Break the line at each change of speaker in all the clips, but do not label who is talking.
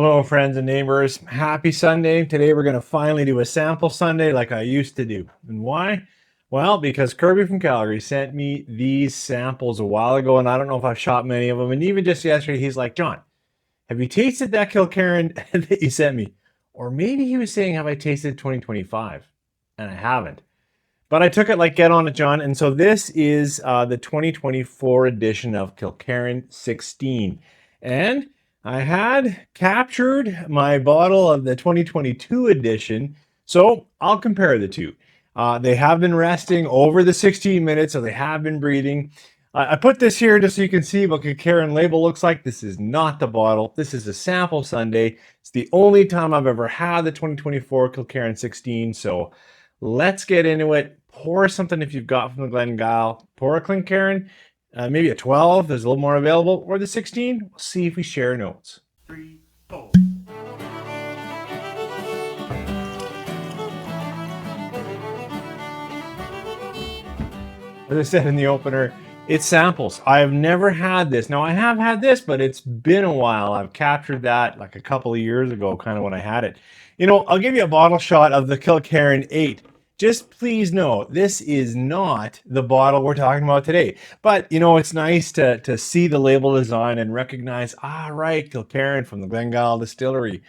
Hello, friends and neighbors. Happy Sunday. Today we're going to finally do a sample Sunday like I used to do. And why? Well, because Kirby from Calgary sent me these samples a while ago, and I don't know if I've shot many of them. And even just yesterday, he's like, John, have you tasted that Kilkerran that you sent me? Or maybe he was saying, have I tasted 2025? And I haven't. But I took it like, get on it, John. And so this is the 2024 edition of Kilkerran 16. And I had captured my bottle of the 2022 edition. So I'll compare the two. They have been resting over the 16 minutes, so they have been breathing. I put this here just so you can see what Kilkerran label looks like. This is not the bottle. This is a sample Sunday. It's the only time I've ever had the 2024 Kilkerran 16. So let's get into it. Pour something if you've got from the Glengyle. Pour a Kilkerran, maybe a 12. There's a little more available. Or the 16. We'll see if we share notes. 3, 4. As I said in the opener, it's samples. I have never had this. Now, I have had this, but it's been a while. I've captured that like a couple of years ago, kind of when I had it. You know, I'll give you a bottle shot of the Kilkerran 8. Just please know, this is not the bottle we're talking about today. But, you know, it's nice to see the label design and recognize, right, Kilkerran from the Glengyle Distillery.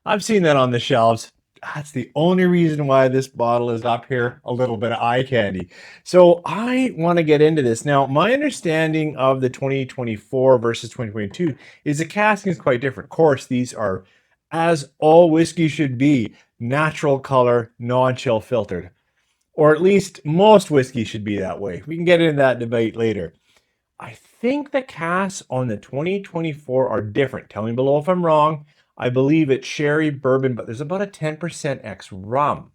I've seen that on the shelves. That's the only reason why this bottle is up here, a little bit of eye candy. So I want to get into this. Now, my understanding of the 2024 versus 2022 is the casking is quite different. Of course, these are, as all whiskey should be, natural color, non-chill filtered. Or at least most whiskey should be that way. We can get into that debate later. I think the casks on the 2024 are different. Tell me below if I'm wrong. I believe it's sherry, bourbon, but there's about a 10% ex-rum.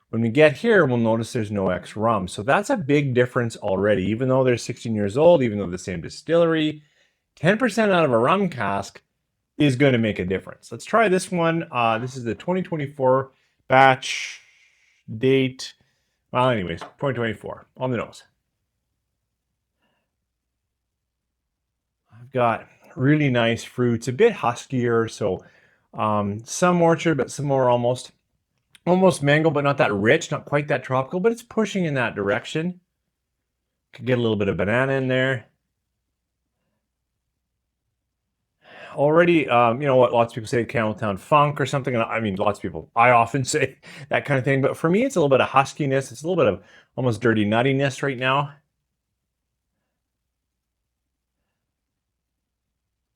When we get here, we'll notice there's no ex-rum. So that's a big difference already. Even though they're 16 years old, even though the same distillery, 10% out of a rum cask is going to make a difference. Let's try this one. This is the 2024 batch date. Well, anyways, 2024 on the nose. I've got really nice fruits, a bit huskier. So some orchard, but some more almost mango, but not that rich, not quite that tropical, but it's pushing in that direction. Could get a little bit of banana in there. Already, you know what lots of people say, Campbeltown funk or something. And I mean, lots of people, I often say that kind of thing. But for me, it's a little bit of huskiness. It's a little bit of almost dirty nuttiness right now.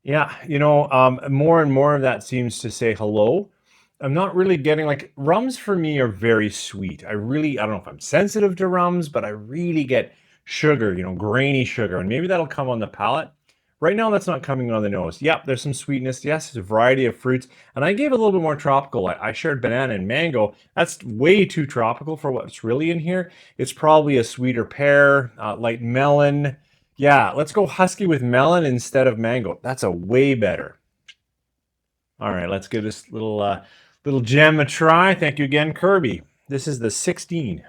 Yeah, you know, more and more of that seems to say hello. I'm not really getting like rums for me are very sweet. I don't know if I'm sensitive to rums, but I really get sugar, you know, grainy sugar, and maybe that'll come on the palate. Right now, that's not coming on the nose. Yep, there's some sweetness. Yes, there's a variety of fruits, and I gave a little bit more tropical. I shared banana and mango. That's way too tropical for what's really in here. It's probably a sweeter pear, light melon. Yeah, let's go husky with melon instead of mango. That's a way better. All right, let's give this little gem a try. Thank you again, Kirby. This is the 16.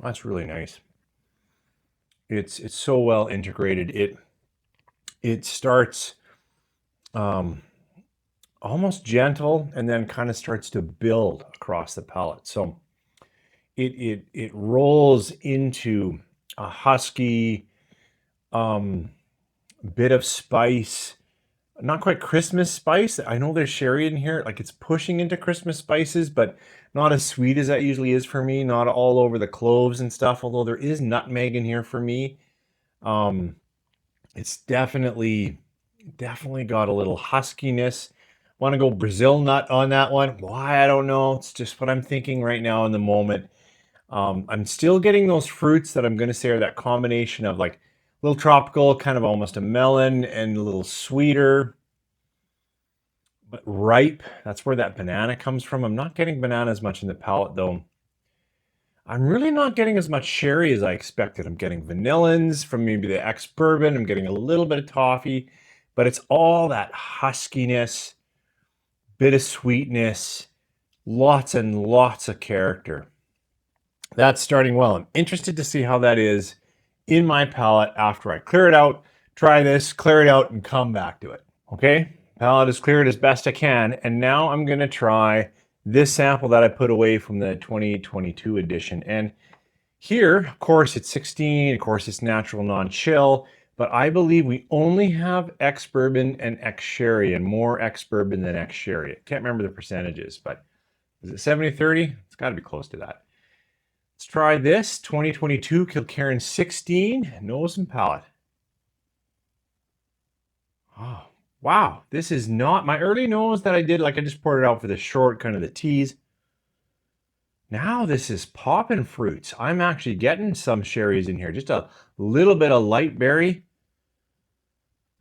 That's really nice. It's so well integrated. It starts almost gentle and then kind of starts to build across the palate. So it rolls into a husky bit of spice, not quite Christmas spice. I know there's sherry in here, like it's pushing into Christmas spices, but not as sweet as that usually is for me. Not all over the cloves and stuff, although there is nutmeg in here for me. It's definitely got a little huskiness. Want to go Brazil nut on that one? Why, I don't know. It's just what I'm thinking right now in the moment. I'm still getting those fruits that I'm going to say are that combination of like a little tropical, kind of almost a melon, and a little sweeter, but ripe. That's where that banana comes from. I'm not getting banana as much in the palate though. I'm really not getting as much sherry as I expected. I'm getting vanillins from maybe the ex-bourbon. I'm getting a little bit of toffee, but it's all that huskiness, bit of sweetness, lots and lots of character. That's starting well. I'm interested to see how that is in my palate after I clear it out, try this, clear it out, and come back to it. Okay, palate is cleared as best I can, and now I'm going to try this sample that I put away from the 2022 edition. And here, of course, it's 16. Of course, it's natural non-chill. But I believe we only have ex-bourbon and ex-sherry, and more ex-bourbon than ex-sherry. I can't remember the percentages, but is it 70-30? It's got to be close to that. Let's try this 2022 Kilkerran 16 nose and palate. Oh, wow. This is not my early nose that I did. Like I just poured it out for the short, kind of the teas. Now this is popping fruits. I'm actually getting some sherries in here. Just a little bit of light berry.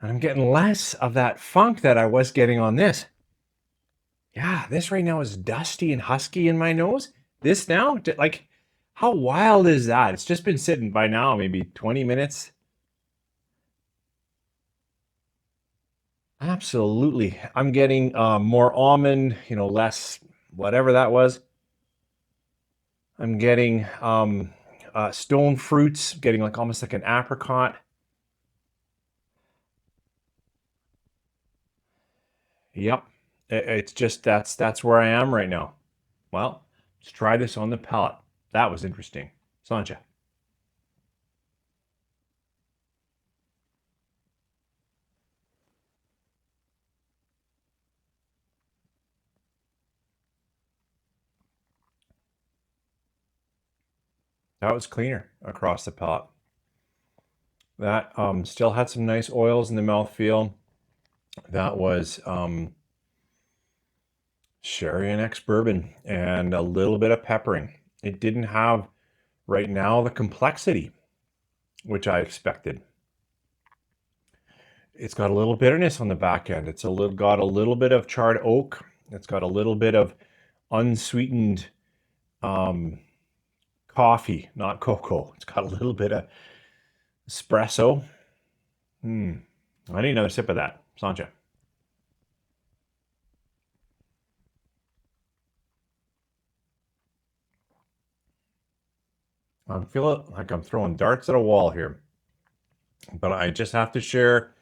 And I'm getting less of that funk that I was getting on this. Yeah, this right now is dusty and husky in my nose. This now, like, how wild is that? It's just been sitting by now, maybe 20 minutes. Absolutely. I'm getting more almond, less whatever that was. I'm getting stone fruits, getting like almost like an apricot. Yep. It's just that's where I am right now. Well, let's try this on the palate. That was interesting. Sancha. That was cleaner across the palate. That still had some nice oils in the mouthfeel. That was sherry and ex-bourbon and a little bit of peppering. It didn't have right now the complexity which I expected. It's got a little bitterness on the back end. It's got a little bit of charred oak. It's got a little bit of unsweetened coffee, not cocoa. It's got a little bit of espresso. I need another sip of that. Sancha. I'm feeling like I'm throwing darts at a wall here. But I just have to share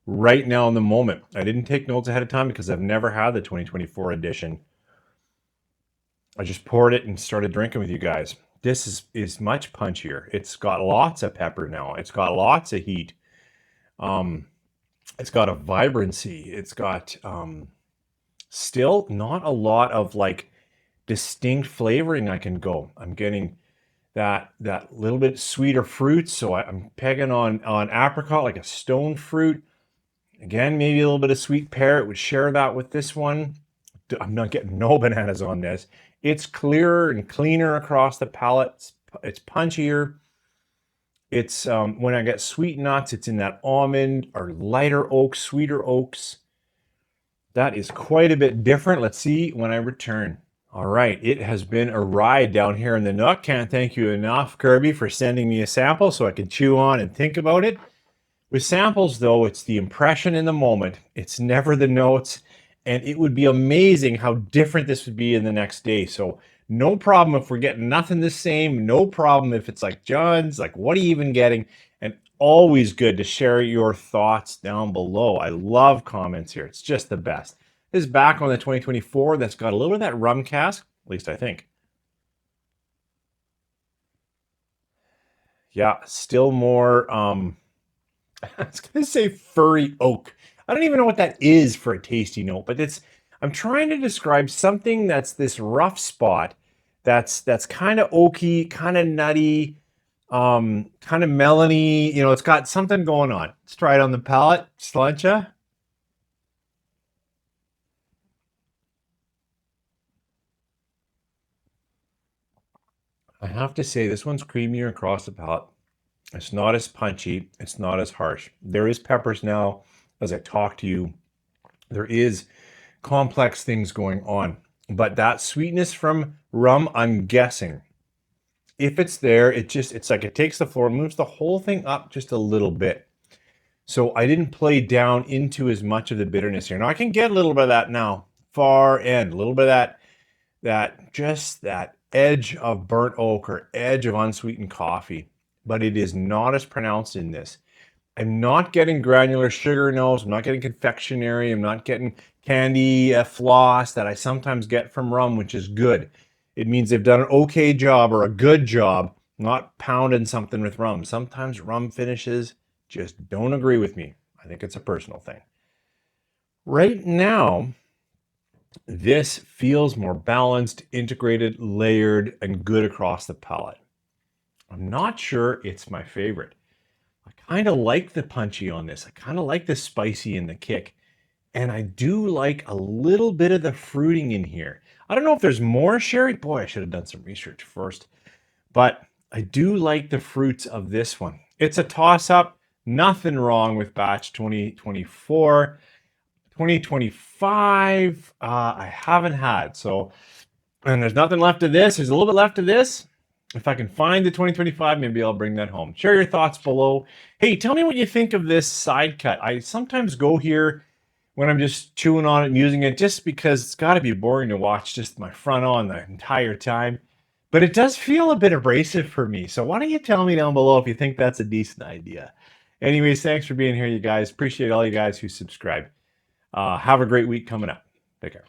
right now in the moment. I didn't take notes ahead of time because I've never had the 2024 edition. I just poured it and started drinking with you guys. This is much punchier. It's got lots of pepper now. It's got lots of heat. It's got a vibrancy. It's got still not a lot of like distinct flavoring I can go. I'm getting that little bit sweeter fruit. So I'm pegging on apricot, like a stone fruit. Again, maybe a little bit of sweet pear. It would share that with this one. I'm not getting no bananas on this. It's clearer and cleaner across the palate. It's punchier. It's when I get sweet nuts, it's in that almond or lighter oaks, sweeter oaks. That is quite a bit different. Let's see when I return. All right, it has been a ride down here in the Nook. Can't thank you enough, Kirby, for sending me a sample so I can chew on and think about it. With samples, though, it's the impression in the moment. It's never the notes. And it would be amazing how different this would be in the next day. So no problem if we're getting nothing the same. No problem if it's like John's, like what are you even getting? And always good to share your thoughts down below. I love comments here. It's just the best. This is back on the 2024 that's got a little bit of that rum cask, at least I think. Yeah, still more, I was going to say furry oak. I don't even know what that is for a tasty note, but I'm trying to describe something that's this rough spot that's kind of oaky, kind of nutty, kind of melony. It's got something going on. Let's try it on the palate. Slancha. I have to say this one's creamier across the palate. It's not as punchy. It's not as harsh. There is peppers now as I talk to you. There is complex things going on. But that sweetness from rum, I'm guessing, if it's there, it's like it takes the floor, moves the whole thing up just a little bit. So I didn't play down into as much of the bitterness here. Now I can get a little bit of that now far end, a little bit of that edge of burnt oak or edge of unsweetened coffee, but it is not as pronounced in this. I'm not getting granular sugar notes. I'm not getting confectionery. I'm not getting candy floss that I sometimes get from rum, which is good. It means they've done an okay job or a good job, not pounding something with rum. Sometimes rum finishes just don't agree with me. I think it's a personal thing. Right now, this feels more balanced, integrated, layered, and good across the palate. I'm not sure it's my favorite. I kind of like the punchy on this. I kind of like the spicy and the kick. And I do like a little bit of the fruiting in here. I don't know if there's more sherry. Boy, I should have done some research first. But I do like the fruits of this one. It's a toss-up. Nothing wrong with batch 2024. 2025, I haven't had. So, and there's nothing left of this. There's a little bit left of this. If I can find the 2025, maybe I'll bring that home. Share your thoughts below. Hey, tell me what you think of this side cut. I sometimes go here when I'm just chewing on it and using it just because it's got to be boring to watch just my front on the entire time. But it does feel a bit abrasive for me. So why don't you tell me down below if you think that's a decent idea. Anyways, thanks for being here, you guys. Appreciate all you guys who subscribe. Have a great week coming up. Take care.